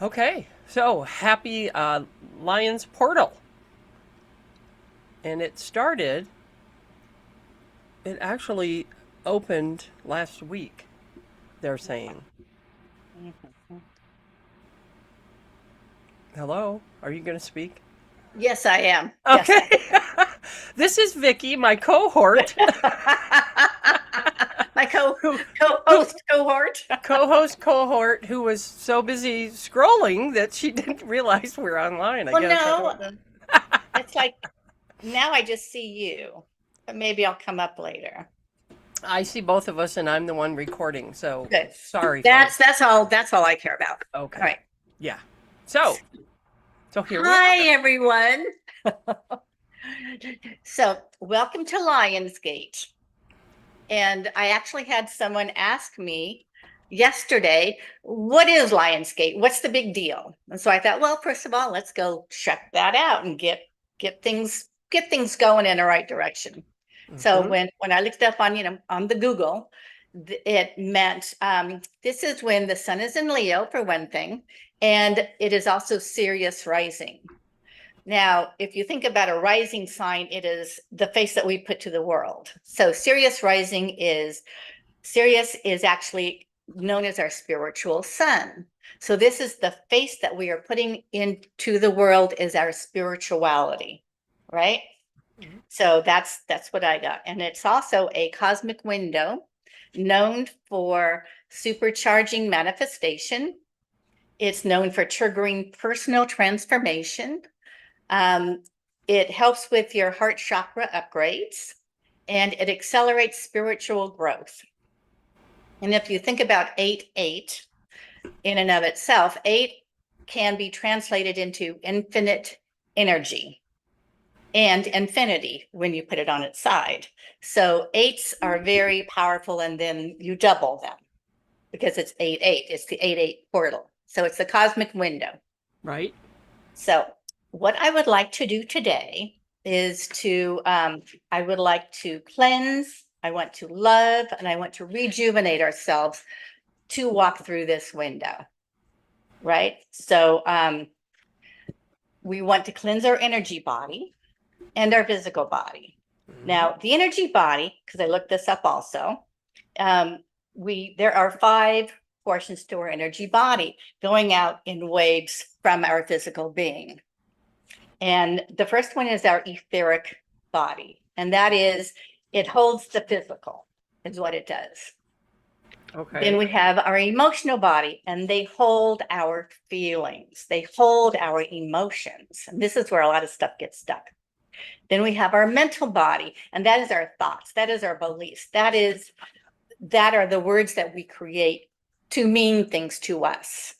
Okay, so happy Lions Portal. And it actually opened last week, they're saying. Mhm. Hello, are you going to speak? Yes, I am. Yes, Okay. I am. This is Vicki, my cohort, My who, who co-host cohort. co-host cohort who was so busy scrolling that she didn't realize we're online, I Well, guess. I no, don't know. it's like now I just see you, but maybe I'll come up later. I see both of us and I'm the one recording, so Good. sorry That's folks. that's all. That's all I care about. All Okay. right. Yeah. So here we Hi, are. everyone. So, welcome to Lionsgate. And I actually had someone ask me yesterday, what is Lionsgate? What's the big deal? And so I thought, well, first of all, let's go check that out and get things going in the right direction. So Hmm. when I looked up on the Google, it meant this is when the sun is in Leo for one thing, and it is also Sirius rising. Now, if you think about a rising sign, it is the face that we put to the world. So Sirius is actually known as our spiritual sun. So this is the face that we are putting into the world is our spirituality, right? So that's what I got. And it's also a cosmic window known for supercharging manifestation. It's known for triggering personal transformation. Um, it helps with your heart chakra upgrades and it accelerates spiritual growth. And if you think about 8 in and of itself, 8 can be translated into infinite energy and infinity when you put it on its side. So eights are very powerful, and then you double them because it's 8 8. It's the 8 8 portal. So it's the cosmic window. Right? So what I would like to do today is I would like to cleanse, I want to love, and I want to rejuvenate ourselves to walk through this window, right? So we want to cleanse our energy body and our physical body. Hmm. Now, the energy body, because I looked this up also, um, there are 5 portions to our energy body going out in waves from our physical being. And the first one is our etheric body, and that is it holds the physical, is what it does. Then Okay. we have our emotional body, and they hold our feelings, they hold our emotions. And this is where a lot of stuff gets stuck. Then we have our mental body, and that is our thoughts, that is our beliefs, that are the words that we create to mean things to us.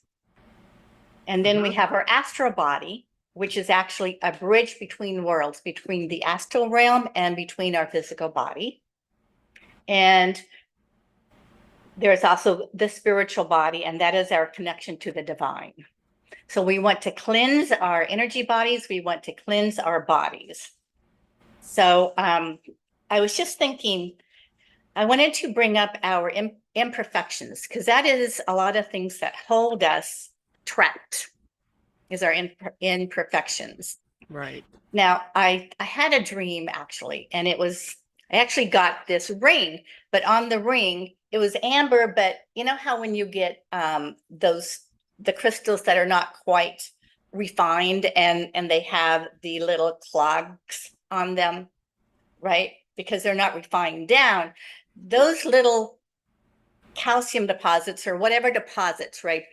And then we Hmm. have our astral body, which is actually a bridge between worlds, between the astral realm and between our physical body. And there's also the spiritual body, and that is our connection to the divine. So we want to cleanse our energy bodies, we want to cleanse our bodies. So I was just thinking, I wanted to bring up our imperfections, because that is a lot of things that hold us trapped, is our imperfections. Right. Now, I had a dream actually, and I actually got this ring, but on the ring, it was amber, but you know how when you get the crystals that are not quite refined and they have the little clogs on them, right? Because they're not refined down, those little calcium deposits or whatever deposits, right?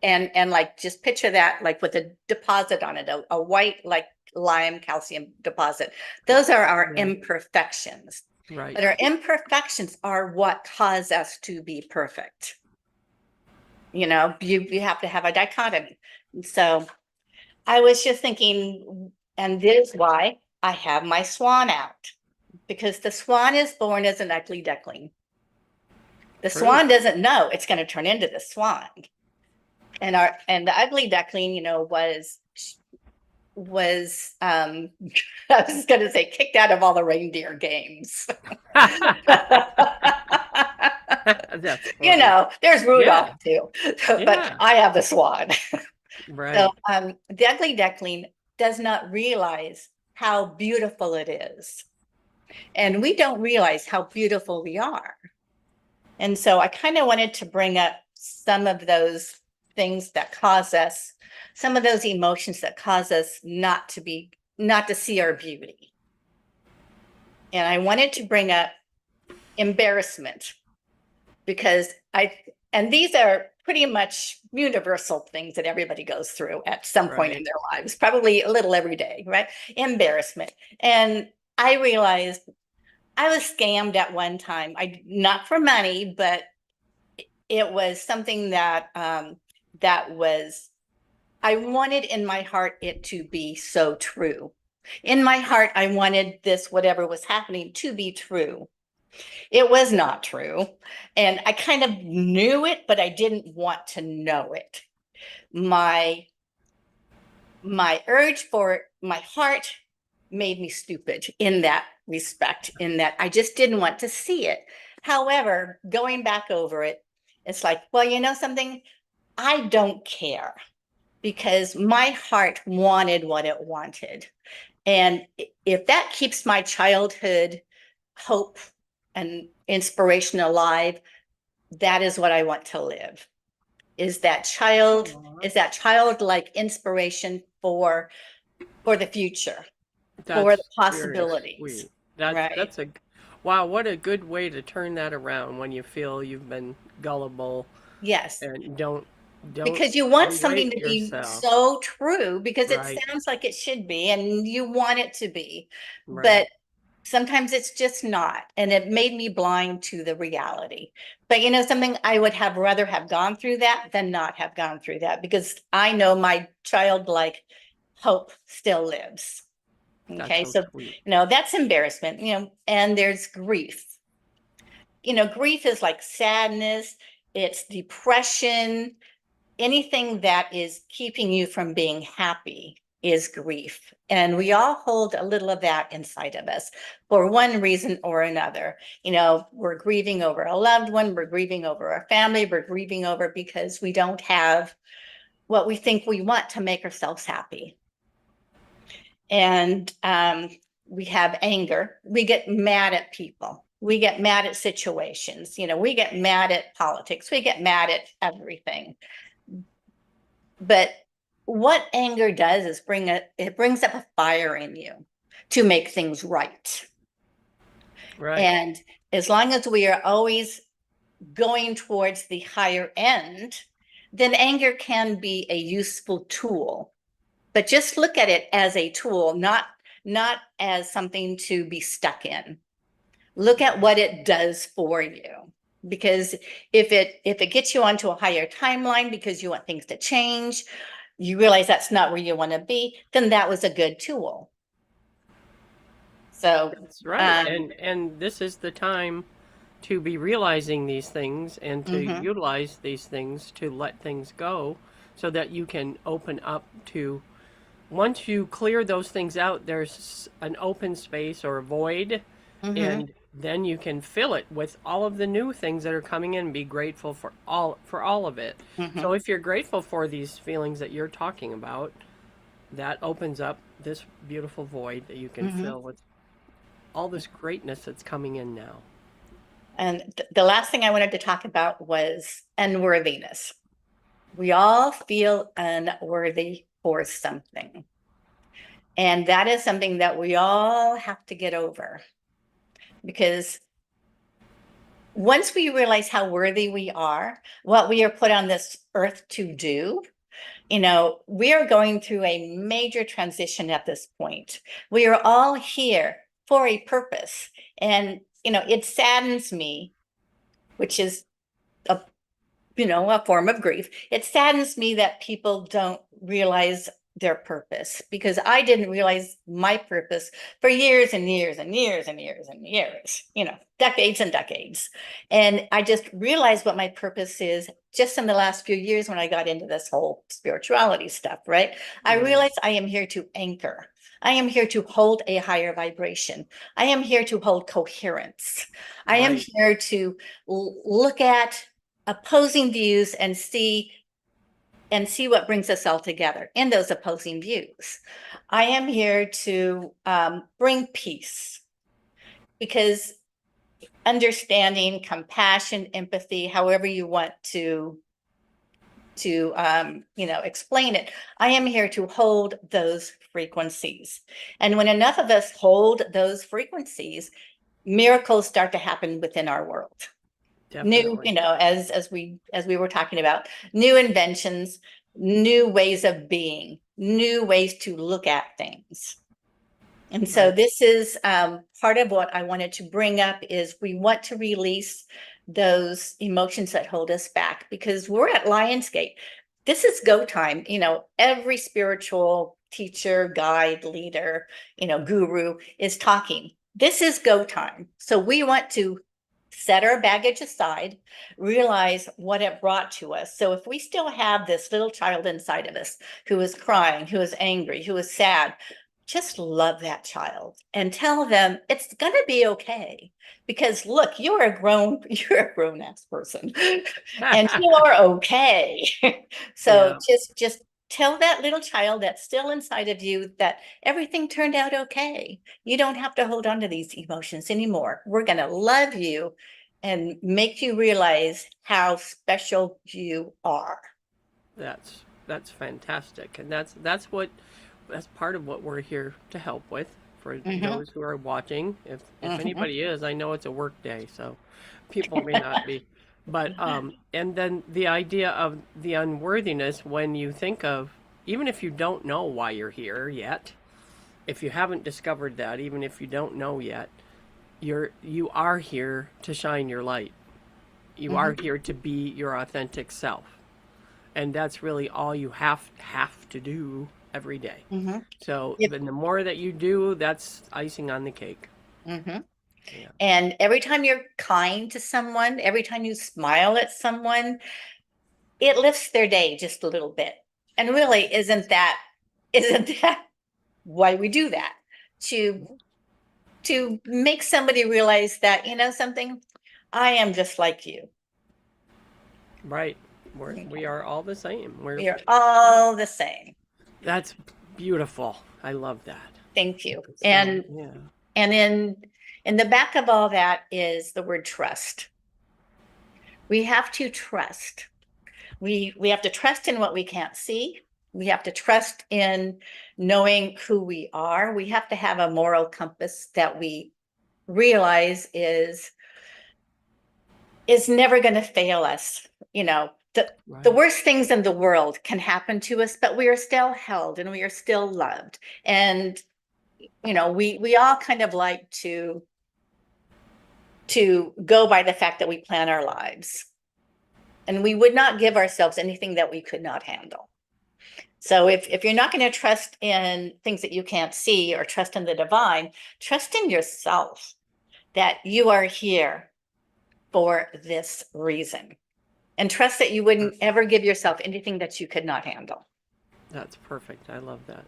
And like just picture that like with a deposit on it, a white like lime calcium deposit. Those are our Yeah. imperfections. Right. But our imperfections are what cause us to be perfect. You have to have a dichotomy. So I was just thinking, and this is why I have my swan out, because the swan is born as an ugly duckling. The True. swan doesn't know it's going to turn into the swan. And the ugly duckling, was I was going to say kicked out of all the reindeer games. That's funny. There's Yeah. Rudolph too, but Yeah. I have the swan. So Right. the ugly duckling does not realize how beautiful it is. And we don't realize how beautiful we are. And so I kind of wanted to bring up some of those things that cause us, some of those emotions that cause us not to see our beauty. And I wanted to bring up embarrassment because and these are pretty much universal things that everybody goes through at some point in Right. their lives, probably a little every day, right? Embarrassment. And I realized I was scammed at one time. Not for money, but it was something that I wanted in my heart it to be so true. In my heart, I wanted this, whatever was happening, to be true. It was not true. And I kind of knew it, but I didn't want to know it. My urge for my heart made me stupid in that respect, in that I just didn't want to see it. However, going back over it, it's like, well, you know something? I don't care because my heart wanted what it wanted. And if that keeps my childhood hope and inspiration alive, that is what I want to live. Is that Aw, childlike inspiration for the future, for the that's very possibilities, sweet. That's right? that's a wow, what a good way to turn that around when you feel you've been gullible Yes, and don't because you want something berate to be yourself. so true because it Right. sounds like it should be and you want it to be, Right. but sometimes it's just not. And it made me blind to the reality. But you know, something I would have rather have gone through that than not have gone through that because I know my childlike hope still lives. That's Okay. so So, sweet. that's embarrassment, and there's grief. Grief is like sadness, it's depression, anything that is keeping you from being happy is grief. And we all hold a little of that inside of us for one reason or another. We're grieving over a loved one, we're grieving over a family, we're grieving over because we don't have what we think we want to make ourselves happy. And we have anger. We get mad at people. We get mad at situations. We get mad at politics. We get mad at everything. But what anger does is it brings up a fire in you to make things right. Right. And as long as we are always going towards the higher end, then anger can be a useful tool. But just look at it as a tool, not as something to be stuck in. Look at what it does for you. Because if it gets you onto a higher timeline because you want things to change, you realize that's not where you want to be, then that was a good tool. So, That's right. um, And this is the time to be realizing these things and to mhm, utilize these things to let things go so that you can open up to once you clear those things out, there's an open space or a void, mhm, and then you can fill it with all of the new things that are coming in. Be grateful for all of it. So mhm, if you're grateful for these feelings that you're talking about, that opens up this beautiful void that you can mhm. fill with all this greatness that's coming in now. And the last thing I wanted to talk about was unworthiness. We all feel unworthy for something. And that is something that we all have to get over because once we realize how worthy we are, what we are put on this earth to do, we are going through a major transition at this point. We are all here for a purpose. And, it saddens me, which is a a form of grief. It saddens me that people don't realize their purpose because I didn't realize my purpose for years and years and years and years and years, decades and decades. And I just realized what my purpose is just in the last few years when I got into this whole spirituality stuff, right? I Right. realized I am here to anchor. I am here to hold a higher vibration. I am here to hold coherence. I am Right. here to look at opposing views and see and see what brings us all together in those opposing views. I am here to bring peace, because understanding, compassion, empathy, however you want to explain it, I am here to hold those frequencies. And when enough of us hold those frequencies, miracles start to happen within our world. New, Definitely. as we were talking about, new inventions, new ways of being, new ways to look at things. And so Right. this is part of what I wanted to bring up, is we want to release those emotions that hold us back, because we're at Lionsgate. This is go time. Every spiritual teacher, guide, leader, guru is talking. This is go time. So we want to set our baggage aside, realize what it brought to us. So if we still have this little child inside of us who is crying, who is angry, who is sad, just love that child and tell them it's going to be okay. Because look, you're a grown-ass person and you are okay. So Yeah, just tell that little child that's still inside of you that everything turned out okay. You don't have to hold on to these emotions anymore. We're going to love you and make you realize how special you are. that's fantastic, and that's part of what we're here to help with for Mm-hmm, those who are watching. If mm-hmm. anybody is, I know it's a work day, so people may not be. But and then the idea of the unworthiness when you think of, even if you don't know why you're here yet, if you haven't discovered that, even if you don't know yet, you are here to shine your light. You are Mm-hmm, here to be your authentic self. And that's really all you have to do every day. mm-hmm. So Yep. then the more that you do, that's icing on the cake. Mm-hmm. Yeah. And every time you're kind to someone, every time you smile at someone, it lifts their day just a little bit. And really, isn't that why we do that? To to make somebody realize that, something, I am just like you. Right. We Okay. are all the same. We are all the same. That's beautiful. I love that. Thank you. So And yeah. and in the back of all that is the word trust. We have to trust. We have to trust in what we can't see. We have to trust in knowing who we are. We have to have a moral compass that we realize is never going to fail us. The Right. worst things in the world can happen to us, but we are still held and we are still loved. And we all kind of like to go by the fact that we plan our lives, and we would not give ourselves anything that we could not handle. So if you're not going to trust in things that you can't see, or trust in the divine, trust in yourself, that you are here for this reason, and trust that you wouldn't Perfect. ever give yourself anything that you could not handle. That's perfect. I love that.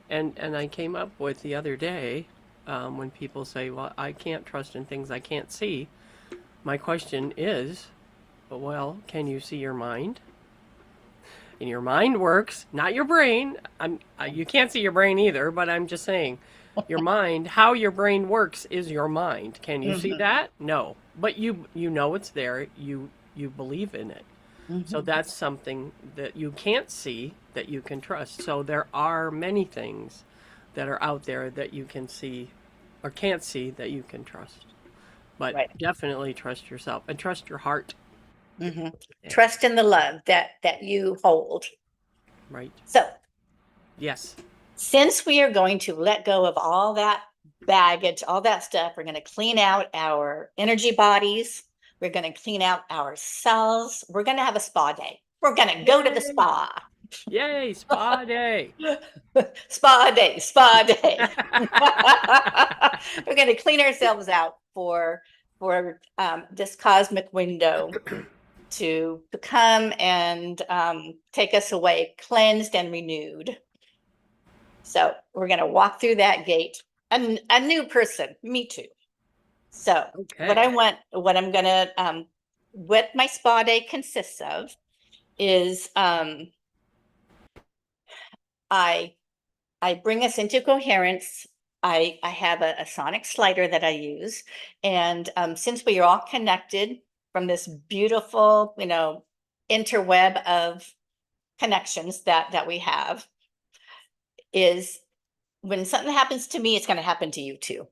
And I came up with the other day, when people say, "Well, I can't trust in things I can't see." My question is, well, can you see your mind? And your mind works, not your brain. You can't see your brain either, but I'm just saying, your mind, how your brain works is your mind. Can you see Mhm, that? No, but you know it's there. You believe in it. So mhm. that's something that you can't see that you can trust. So there are many things that are out there that you can see or can't see that you can trust. But Right. definitely trust yourself and trust your heart. Mhm. Yeah, Trust in the love that you hold. right. So Yes. since we are going to let go of all that baggage, all that stuff, we're going to clean out our energy bodies. We're going to clean out our cells. We're going to have a spa day. We're going to go to the Yay! spa. Yay! Spa day. Spa day, spa day. We're going to clean ourselves out for this cosmic window to come and take us away, cleansed and renewed. So we're going to walk through that gate, a new person, me too. So Okay. what my spa day consists of is I bring us into coherence. I have a sonic slider that I use. And since we are all connected from this beautiful, interweb of connections that we have, is when something happens to me, it's going to happen to you too.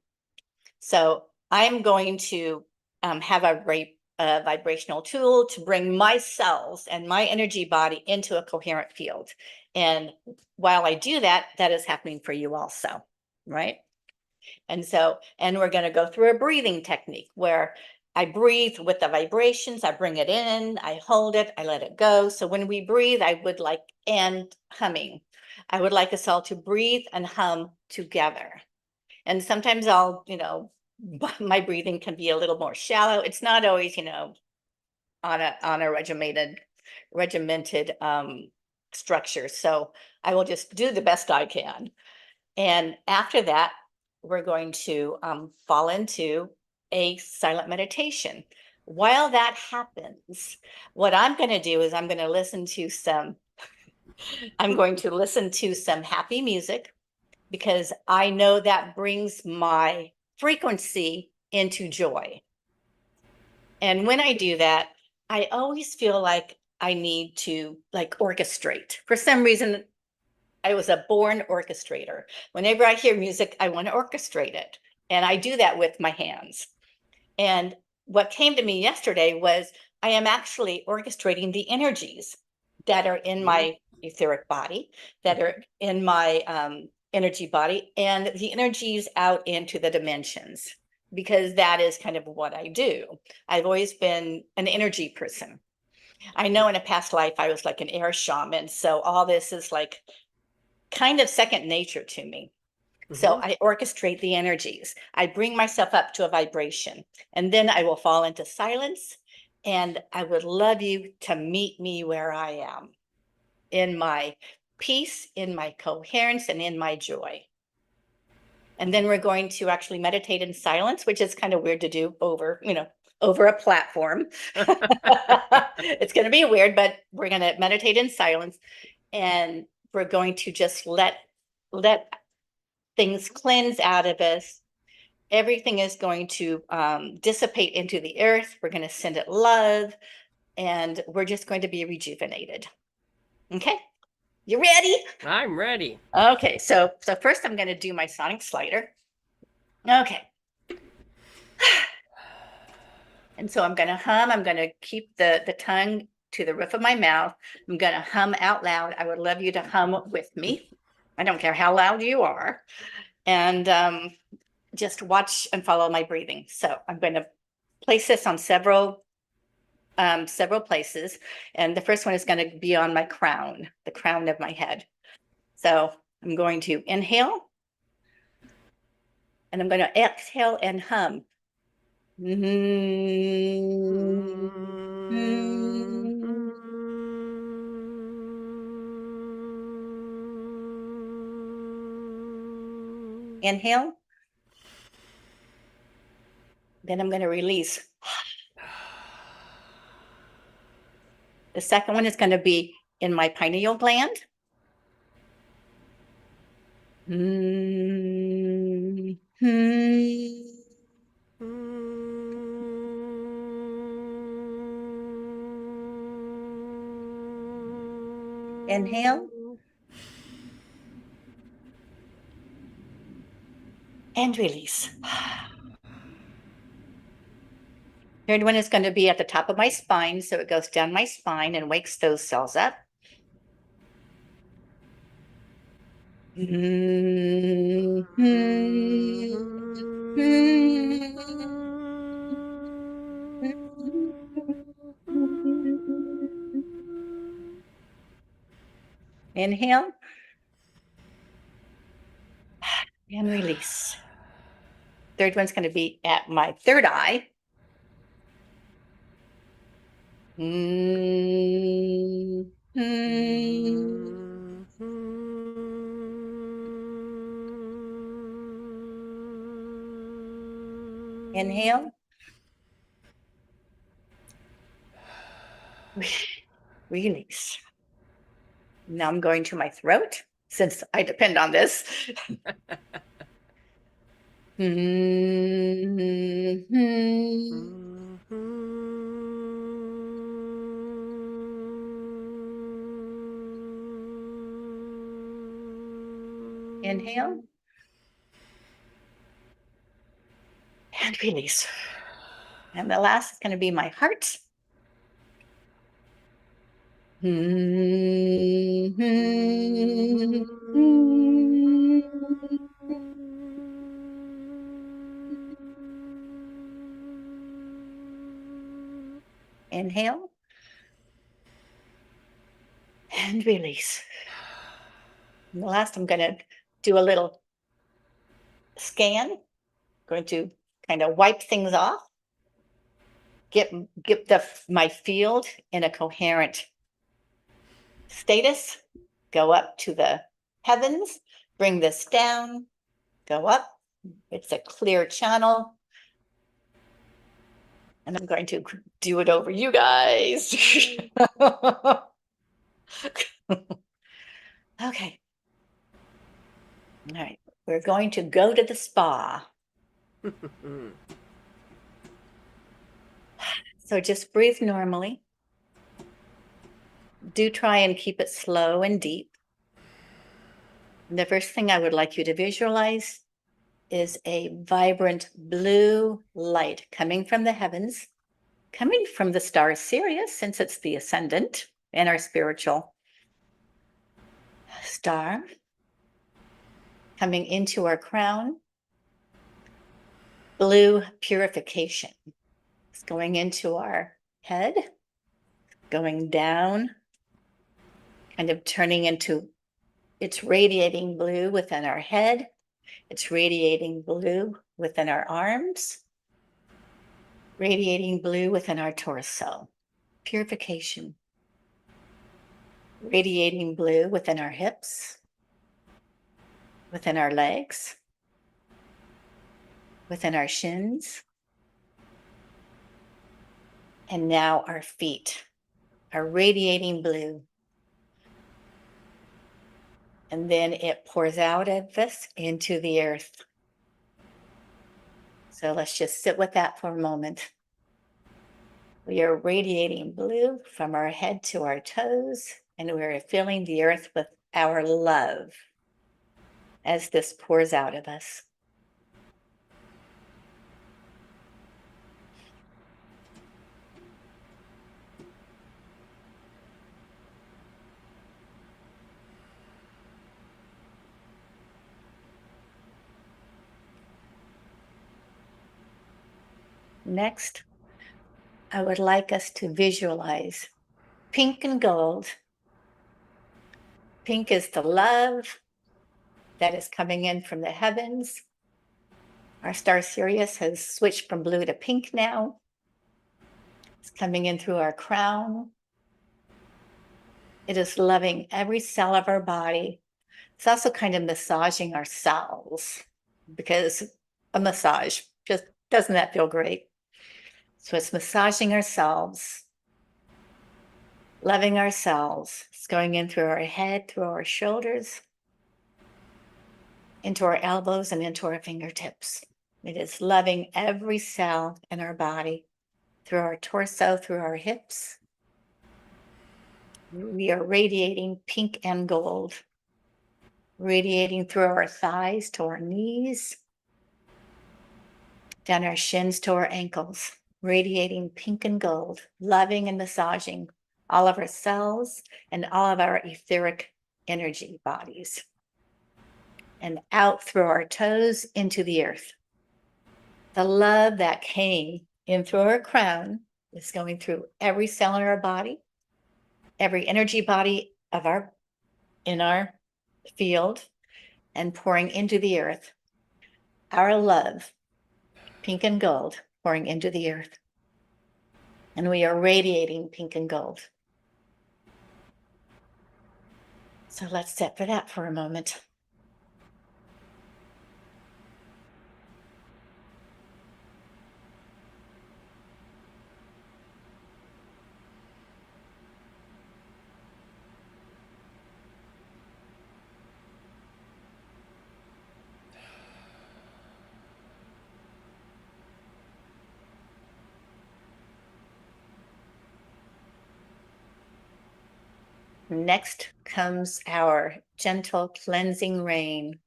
So I'm going to have a vibrational tool to bring my cells and my energy body into a coherent field. And while I do that, that is happening for you also, right? And we're going to go through a breathing technique where I breathe with the vibrations, I bring it in, I hold it, I let it go. So when we breathe, and humming, I would like us all to breathe and hum together. And sometimes my breathing can be a little more shallow. It's not always, on a regimented structure. So I will just do the best I can. And after that, we're going to fall into a silent meditation. While that happens, what I'm going to do is I'm going to listen to some happy music, because I know that brings my frequency into joy. And when I do that, I always feel like I need to orchestrate. For some reason, I was a born orchestrator. Whenever I hear music, I want to orchestrate it. And I do that with my hands. And what came to me yesterday was I am actually orchestrating the energies that are in my etheric body, that are in my energy body, and the energies out into the dimensions, because that is kind of what I do. I've always been an energy person. I know in a past life I was like an air shaman. So all this is like kind of second nature to me. So I orchestrate the energies. I bring myself up to a vibration, and then I will fall into silence. And I would love you to meet me where I am, in my peace, in my coherence, and in my joy. And then we're going to actually meditate in silence, which is kind of weird to do over a platform. It's going to be weird, but we're going to meditate in silence, and we're going to just let things cleanse out of us. Everything is going to dissipate into the earth. We're going to send it love, and we're just going to be rejuvenated. Okay, you ready? I'm ready. Okay, so first I'm going to do my sonic slider. Okay. And so I'm going to hum. I'm going to keep the tongue to the roof of my mouth. I'm going to hum out loud. I would love you to hum with me. I don't care how loud you are. And just watch and follow my breathing. So I'm going to place this on several places. And the first one is going to be on my crown, the crown of my head. So I'm going to inhale, and I'm going to exhale and hum. Inhale. Then I'm going to release. The second one is going to be in my pineal gland. Inhale. And release. Third one is going to be at the top of my spine. So it goes down my spine and wakes those cells up. Inhale. And release. Third one's going to be at my third eye. Inhale. Release. Now I'm going to my throat. since I depend on this. Inhale and release. And the last is going to be my heart. Inhale and release. And the last, I'm going to do a little scan. Going to kind of wipe things off. Get my field in a coherent status. Go up to the heavens. Bring this down. Go up. It's a clear channel. And I'm going to do it over you guys. Okay. All right. We're going to go to the spa. So just breathe normally. Do try and keep it slow and deep. And the first thing I would like you to visualize is a vibrant blue light coming from the heavens, coming from the star Sirius, since it's the ascendant in our spiritual star, coming into our crown. Blue purification. It's going into our head, going down, kind of turning into, it's radiating blue within our head. It's radiating blue within our arms, radiating blue within our torso. Purification. Radiating blue within our hips, within our legs, within our shins. And now our feet are radiating blue. And then it pours out of us into the earth. So let's just sit with that for a moment. We are radiating blue from our head to our toes, and we're filling the earth with our love as this pours out of us. Next, I would like us to visualize pink and gold. Pink is the love that is coming in from the heavens. Our star Sirius has switched from blue to pink now. It's coming in through our crown. It is loving every cell of our body. It's also kind of massaging our cells, because a massage, just doesn't that feel great? So it's massaging ourselves, loving ourselves. It's going in through our head, through our shoulders, into our elbows and into our fingertips. It is loving every cell in our body, through our torso, through our hips. We are radiating pink and gold, radiating through our thighs to our knees, down our shins to our ankles, radiating pink and gold, loving and massaging all of our cells and all of our etheric energy bodies. And out through our toes into the earth. The love that came in through our crown is going through every cell in our body, every energy body of in our field, and pouring into the earth. Our love, pink and gold, pouring into the earth. And we are radiating pink and gold. So let's sit for that for a moment. Next comes our gentle cleansing rain.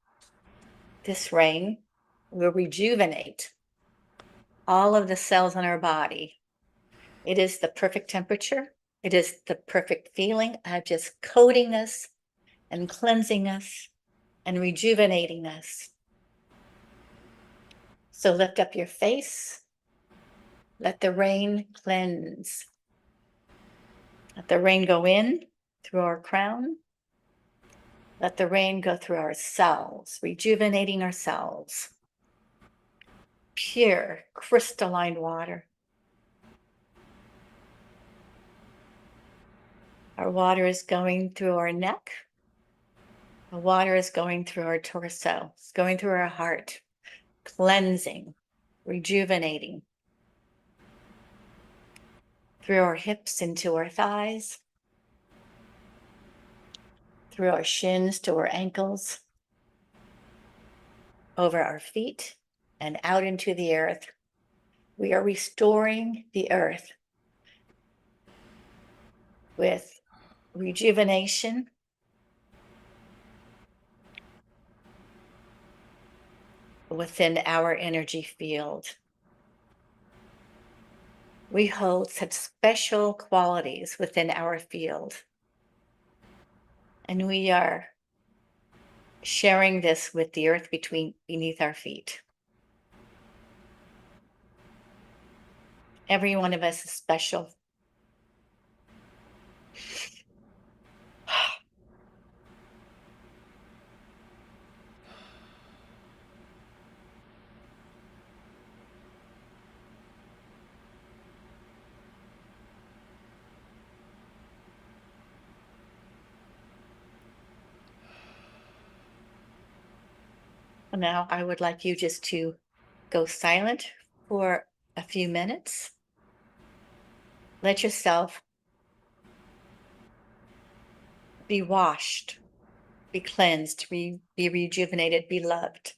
This rain will rejuvenate all of the cells in our body. It is the perfect temperature. It is the perfect feeling of just coating us and cleansing us and rejuvenating us. So lift up your face. Let the rain cleanse. Let the rain go in through our crown. Let the rain go through our cells, rejuvenating our cells. Pure, crystalline water. Our water is going through our neck. The water is going through our torso. It's going through our heart, cleansing, rejuvenating. Through our hips into our thighs. Through our shins to our ankles. Over our feet and out into the earth. We are restoring the earth with rejuvenation, within our energy field. We hold such special qualities within our field. And we are sharing this with the earth beneath our feet. Every one of us is special. Now I would like you just to go silent for a few minutes. Let yourself be washed, be cleansed, be rejuvenated, be loved.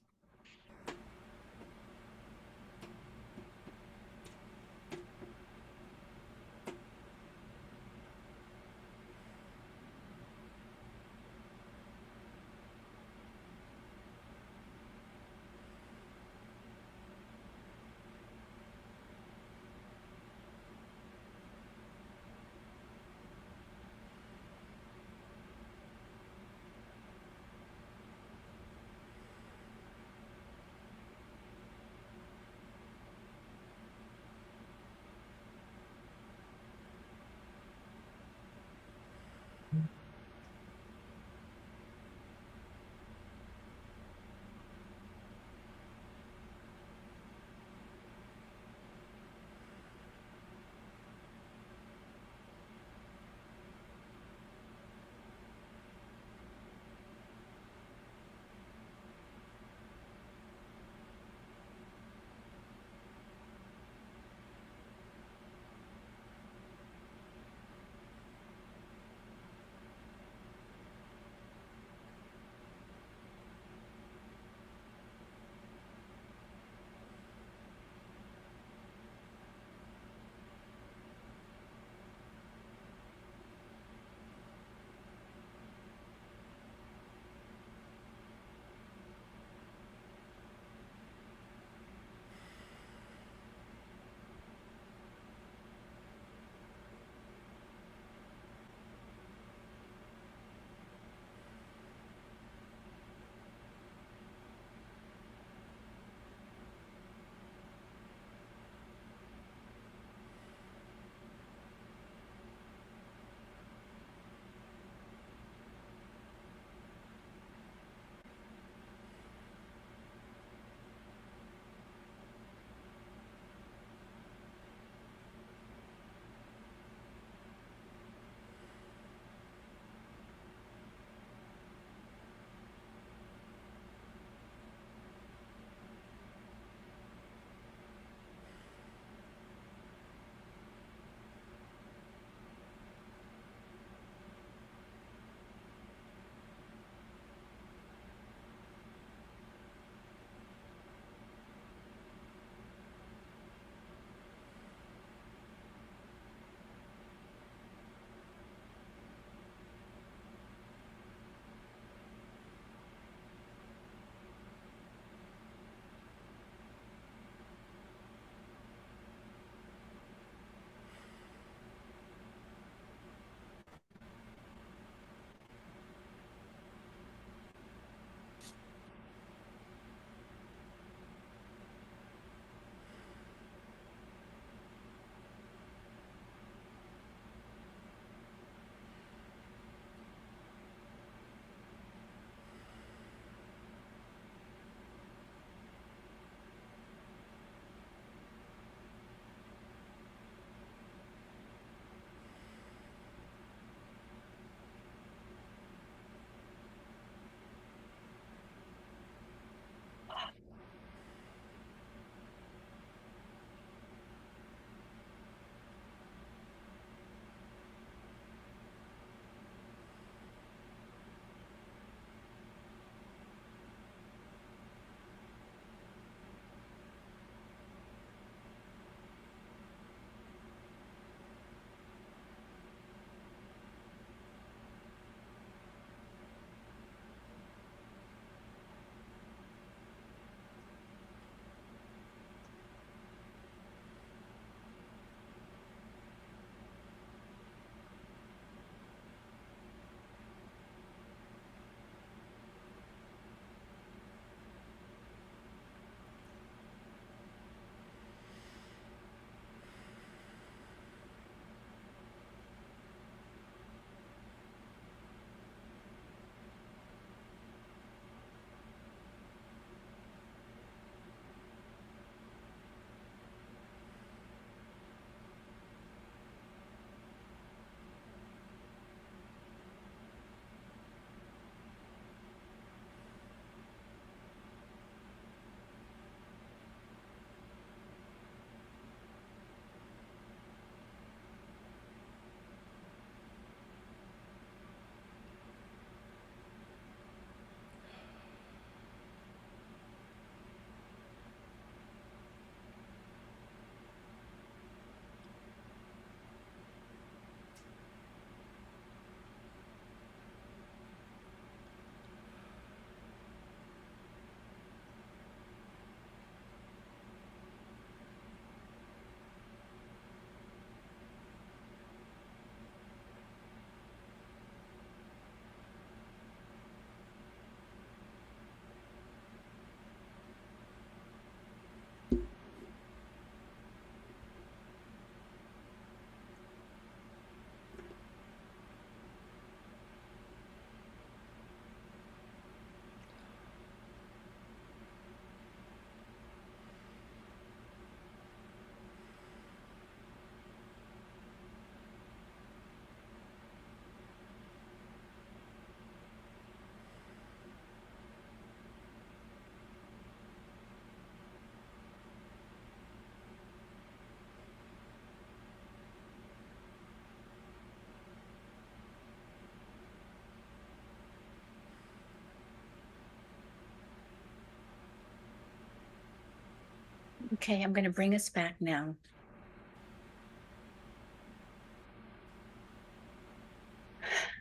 Okay, I'm going to bring us back now.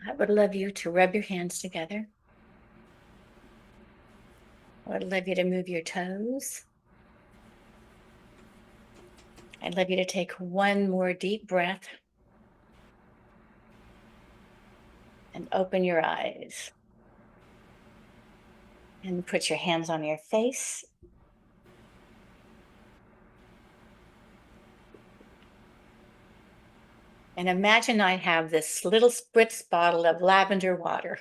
I would love you to rub your hands together. I would love you to move your toes. I'd love you to take one more deep breath and open your eyes. And put your hands on your face. And imagine I have this little spritz bottle of lavender water.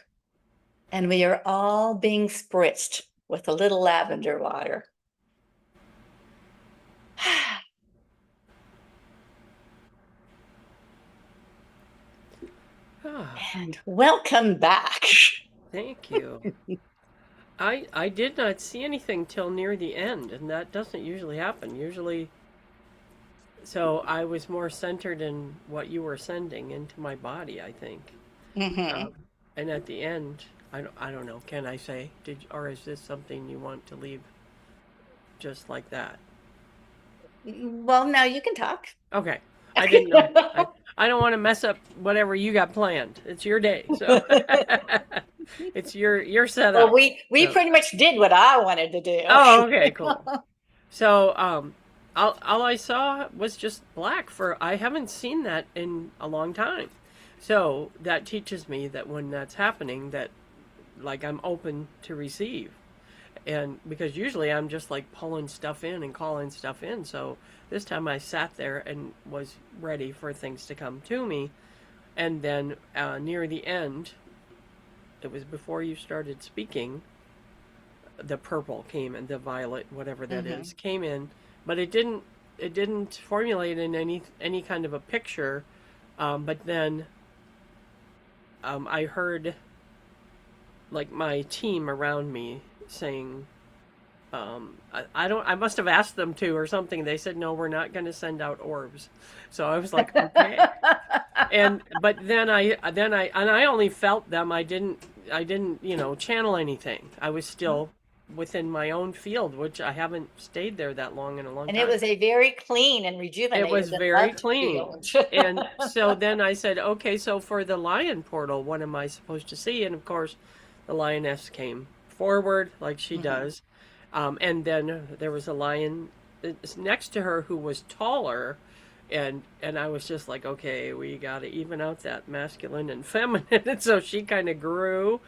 And we are all being spritzed with a little lavender water. And welcome back. Thank you. I did not see anything till near the end, and that doesn't usually happen. Usually, so I was more centered in what you were sending into my body, I think. Mm-hmm. And at the end, I don't know. Can I say, or is this something you want to leave just like that? Well, now you can talk. Okay. I didn't know. I don't want to mess up whatever you got planned. It's your day, so it's your setup. Well, we So. pretty much did what I wanted to do. Oh, okay, cool. So, all I saw was just black. I haven't seen that in a long time. So that teaches me that when that's happening, that like I'm open to receive. And because usually I'm just like pulling stuff in and calling stuff in. So this time I sat there and was ready for things to come to me. And then near the end, it was before you started speaking, the purple came and the violet, whatever that is, came in, but it didn't formulate in any kind of a picture. But then I heard like my team around me saying, I must have asked them to or something. They said, no, we're not going to send out orbs. So I was like, okay. But then I only felt them. I didn't, channel anything. I was still within my own field, which I haven't stayed there that long in a long And time. it was a very clean and rejuvenated. It was very clean. And so then I said, okay, so for the lion portal, what am I supposed to see? And of course, the lioness came forward like she does. And then there was a lion next to her who was taller. And I was just like, okay, we got to even out that masculine and feminine. And so she kind of grew,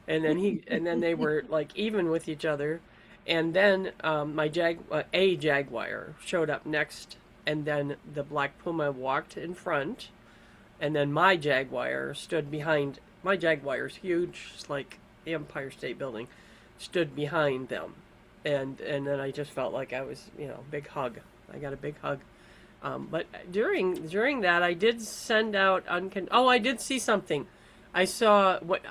and then they were like even with each other. And then a jaguar showed up next, and then the black puma walked in front, and then my jaguar stood behind. My jaguar's huge, it's like the Empire State Building, stood behind them, and then I just felt like I was, big hug. I got a big hug. But during that, I did send out I did see something. I saw what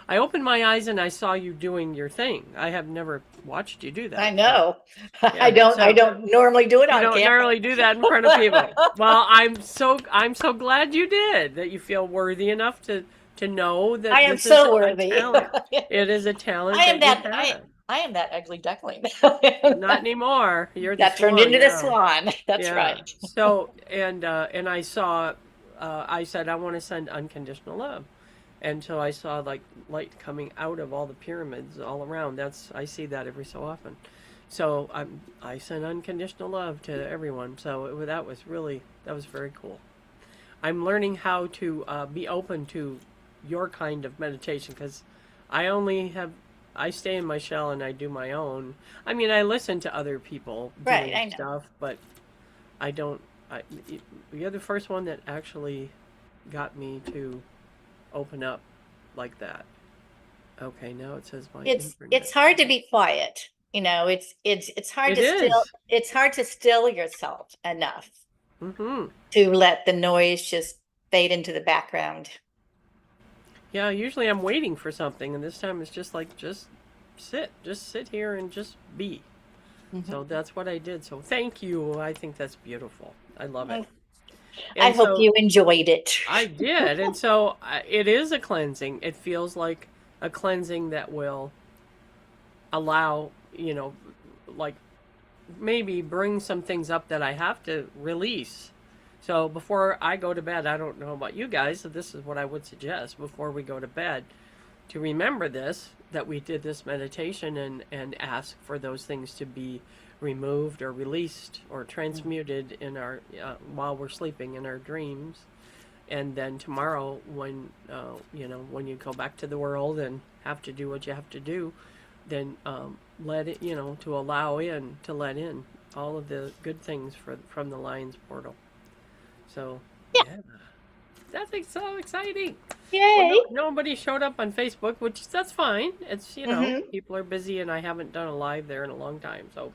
I opened my eyes and I saw you doing your thing. I have never watched you do that. I know. Yeah, I don't normally do it on You don't camera. normally do that in front of people. Well, I'm so glad you did. That you feel worthy enough to know that I am this so is worthy. a talent. It is a talent I am that that. you have. I am that ugly duckling. Not anymore. You're the That turned swan into the now. swan. That's Yeah. right. So and I saw, I said I want to send unconditional love, and so I saw like light coming out of all the pyramids all around. I see that every so often. So I send unconditional love to everyone. So that was very cool. I'm learning how to be open to your kind of meditation because I stay in my shell and I do my own. I mean, I listen to other people Right, doing I know. stuff, but I don't. You're the first one that actually got me to open up like that. Okay, now it says my It's internet. hard to be quiet. It's hard It to still. is. It's hard to still yourself enough Mm-hmm. to let the noise just fade into the background. Yeah, usually I'm waiting for something, and this time it's just like just sit here and just be. So that's what I did. So thank you. I think that's beautiful. I love it. I And hope so you enjoyed it. I did. And so it is a cleansing. It feels like a cleansing that will allow, like maybe bring some things up that I have to release. So before I go to bed, I don't know about you guys, so this is what I would suggest before we go to bed, to remember this, that we did this meditation, and ask for those things to be removed or released or transmuted in our while we're sleeping in our dreams. And then tomorrow, when when you go back to the world and have to do what you have to do, then let it, to allow in, to let in all of the good things from the lion's portal. So Yeah. yeah, that's so exciting. Well, Yay. nobody showed up on Facebook, which that's fine. It's Hmm. people are busy, and I haven't done a live there in a long time, so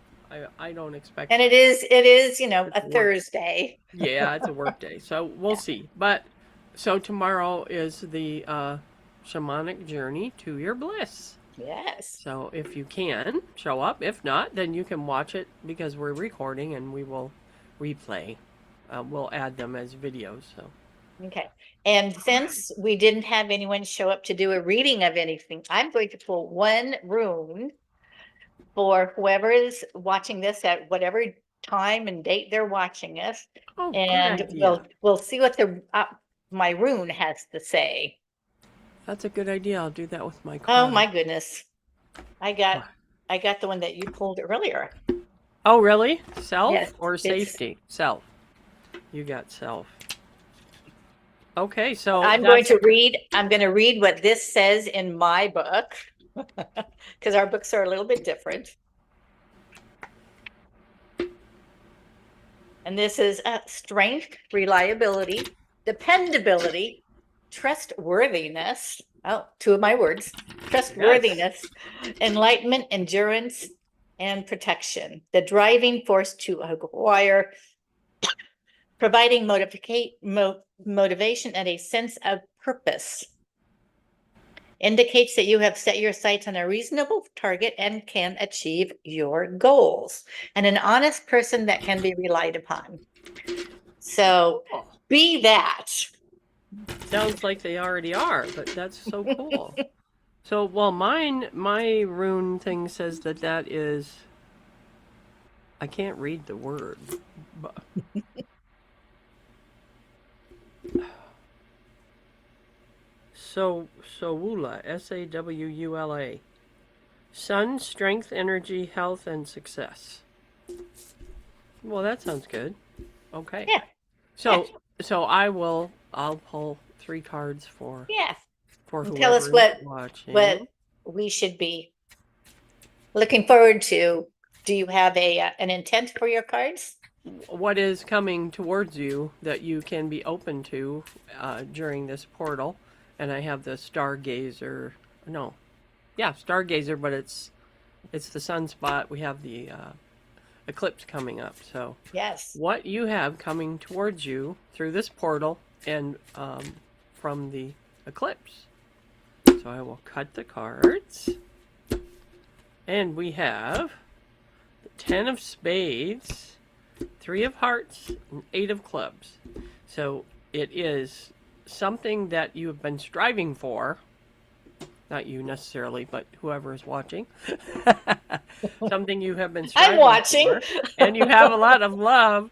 I don't expect And it is, it's a work. Thursday. Yeah, it's a work day, so we'll Yeah. see. But so tomorrow is the shamanic journey to your bliss. Yes. So if you can show up, if not, then you can watch it because we're recording and we will replay. We'll add them as videos. So Okay. And since we didn't have anyone show up to do a reading of anything, I'm going to pull one rune for whoever is watching this at whatever time and date they're watching us, oh, good and idea. we'll see what the my rune has to say. That's a good idea. I'll do that with my Oh card. my goodness. I got What? I got the one that you pulled earlier. Oh, really? Yes, Self or it's safety? Self. You got self. Okay, so I'm going that's to read, I'm going to read what this says in my book because our books are a little bit different. And this is strength, reliability, dependability, trustworthiness. Oh, two of my words: yes. trustworthiness, enlightenment, endurance, and protection. The driving force to acquire, providing motivation and a sense of purpose. Indicates that you have set your sights on a reasonable target and can achieve your goals, and an honest person that can be relied upon. So Oh, be that. sounds like they already are, but that's so cool. So, well, my rune thing says that is. I can't read the word. But so Sawula, Sawula. Sun, strength, energy, health, and success. Well, that sounds good. Okay. Yeah, yeah, So I'll pull 3 cards yeah. for And tell us whoever is what watching. we should be looking forward to. Do you have an intent for your cards? What is coming towards you that you can be open to during this portal? And I have the stargazer. No, yeah, stargazer, but it's the sunspot. We have the eclipse coming up. So Yes. what you have coming towards you through this portal and from the eclipse. So I will cut the cards. And we have the 10 of spades, 3 of hearts, and 8 of clubs. So it is something that you have been striving for. Not you necessarily, but whoever is watching. Something you have been I'm striving watching. for. And you have a lot of love.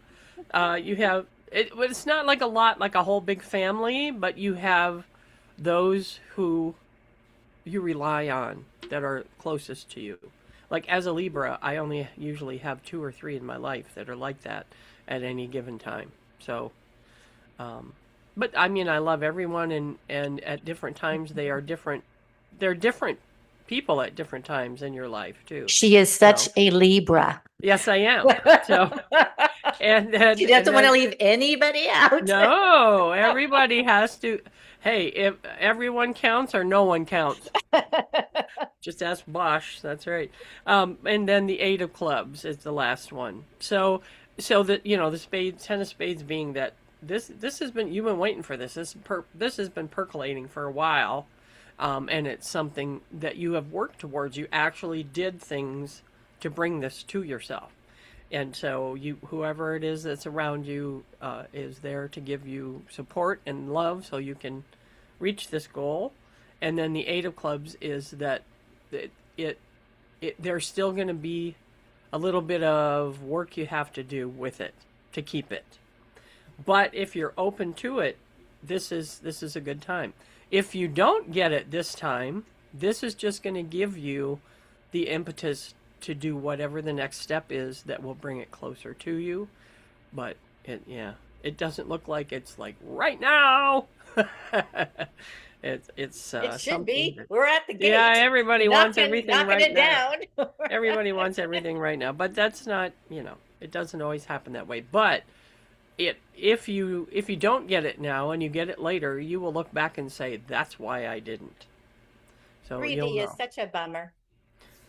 You have, it's not like a lot, like a whole big family, but you have those who you rely on that are closest to you. Like as a Libra, I only usually have 2 or 3 in my life that are like that at any given time. So, but I mean, I love everyone, and at different times they are different. They're different people at different times in your life too. She is such So, a Libra. yes, I am. So, and then She and doesn't want to then leave anybody out. no, everybody has to. Hey, if everyone counts or no one counts, just ask Bosch. That's right. And then the 8 of clubs is the last one. So that the spades, 10 of spades being that this has been, you've been waiting for this. This has been percolating for a while, and it's something that you have worked towards. You actually did things to bring this to yourself, and so whoever it is that's around you, is there to give you support and love so you can reach this goal. And then the 8 of clubs is that it, it there's still going to be a little bit of work you have to do with it to keep it. But if you're open to it, this is a good time. If you don't get it this time, this is just going to give you the impetus to do whatever the next step is that will bring it closer to you. But it doesn't look like it's like right now. It's It should something be. that, We're at the yeah, gate. everybody wants everything Knocking right it now. down. Everybody wants everything right now, but that's not, it doesn't always happen that way. But if you don't get it now and you get it later, you will look back and say, that's why I didn't. So you'll 3D is know. such a bummer.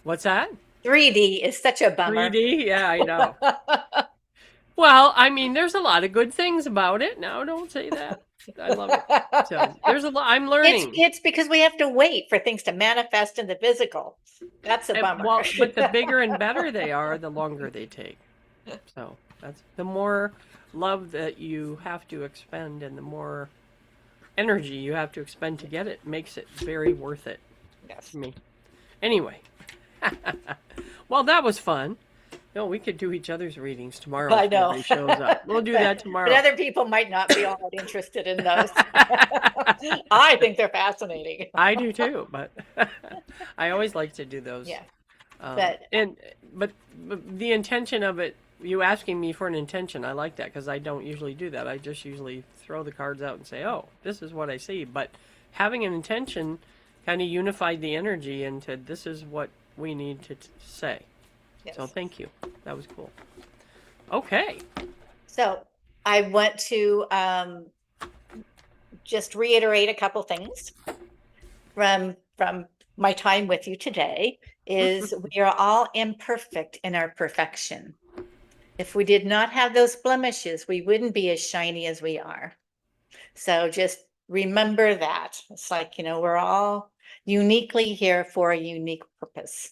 What's that? 3D is such a bummer. 3D? Yeah, I know. Well, I mean, there's a lot of good things about it. No, don't say that. I love it. So there's a lot. I'm learning. It's because we have to wait for things to manifest in the physical. That's a bummer. Well, but the bigger and better they are, the longer they take. So that's the more love that you have to expend and the more energy you have to expend to get it makes it very worth it Yes. to me. Anyway, well, that was fun. No, we could do each other's readings tomorrow. I If know. nobody shows up. We'll do that tomorrow. But other people might not be all that interested in those. I think they're fascinating. I do too, but I always like to do those. Yeah. But the intention of it, you asking me for an intention, I like that because I don't usually do that. I just usually throw the cards out and say, "Oh, this is what I see." But having an intention kind of unified the energy into this is what we need to say. Yes. So thank you. That was cool. Okay. So I want to just reiterate a couple things from my time with you today is we are all imperfect in our perfection. If we did not have those blemishes, we wouldn't be as shiny as we are. So just remember that. It's like, we're all uniquely here for a unique purpose.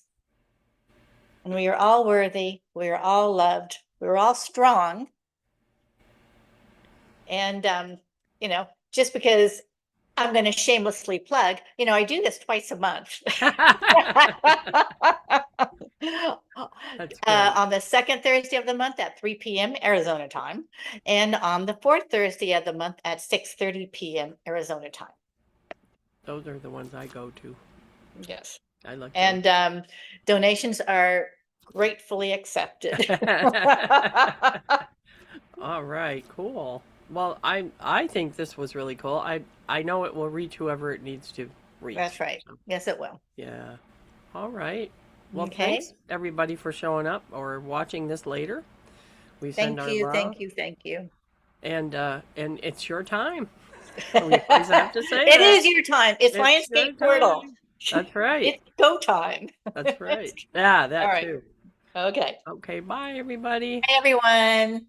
And we are all worthy. We are all loved. We're all strong. And, just because I'm going to shamelessly plug, I do this twice a month. On the second Thursday of the month at 3 p.m. Arizona time, and on the fourth Thursday of the month at 6:30 p.m. Arizona time. Those are the ones I go to. Yes. I like those. And donations are gratefully accepted. All right, cool. Well, I think this was really cool. I know it will reach whoever it needs to reach. That's right. So, Yes, it will. yeah. All right. Well, Okay. thanks everybody for showing up or watching this later. We send Thank our you. love. Thank you. And it's your time. We always have to say It that. is your time. It's It's your Lionsgate Portal. time. That's right. It's go time. That's right. Yeah, that All right. too. Okay. Okay, bye everybody. Hi, everyone.